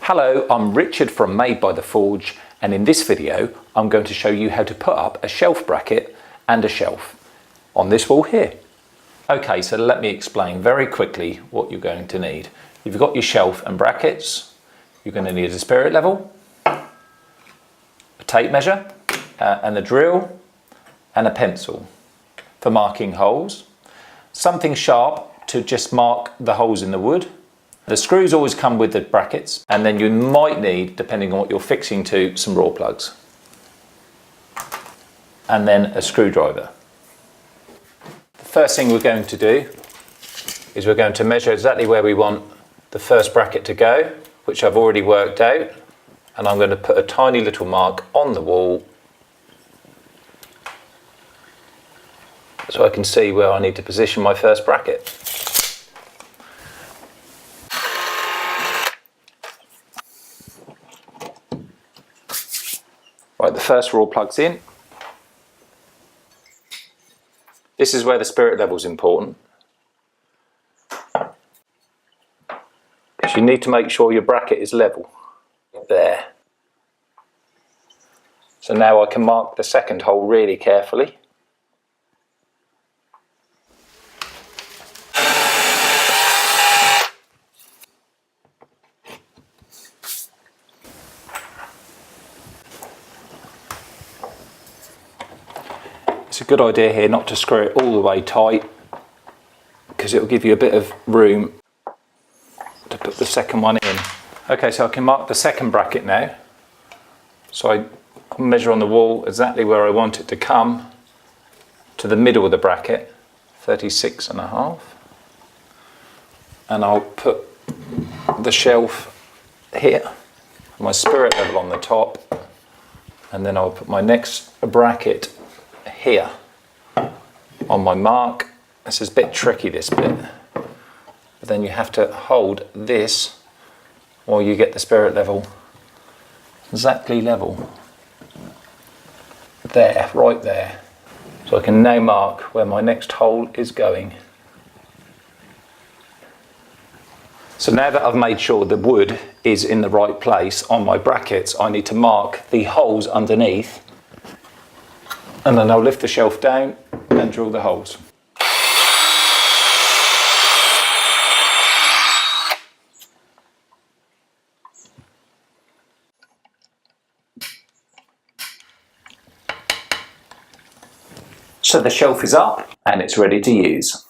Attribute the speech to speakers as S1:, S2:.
S1: Hello, I'm Richard from Made by the Forge, and in this video I'm going to show you how to put up a shelf bracket and a shelf on this wall here. Okay, so let me explain very quickly what you're going to need. You've got your shelf and brackets, you're going to need a spirit level, a tape measure, and a drill, and a pencil for marking holes, something sharp to just mark the holes in the wood. The screws always come with the brackets, and then you might need, depending on what you're fixing to, some raw plugs. And then a screwdriver. The first thing we're going to do is we're going to measure exactly where we want the first bracket to go, which I've already worked out, and I'm going to put a tiny little mark on the wall so I can see where I need to position my first bracket. Right, the first raw plug's in. This is where the spirit level is important, because you need to make sure your bracket is level. There. So now I can mark the second hole really carefully. It's a good idea here not to screw it all the way tight, because it will give you a bit of room to put the second one in. Okay, so I can mark the second bracket now. So I measure on the wall exactly where I want it to come to the middle of the bracket, 36.5. And I'll put the shelf here, my spirit level on the top, and then I'll put my next bracket here on my mark. This is a bit tricky, this bit, but then you have to hold this while you get the spirit level exactly level there, right there. So I can now mark where my next hole is going. So now that I've made sure the wood is in the right place on my brackets, I need to mark the holes underneath, and then I'll lift the shelf down and drill the holes. So the shelf is up and it's ready to use.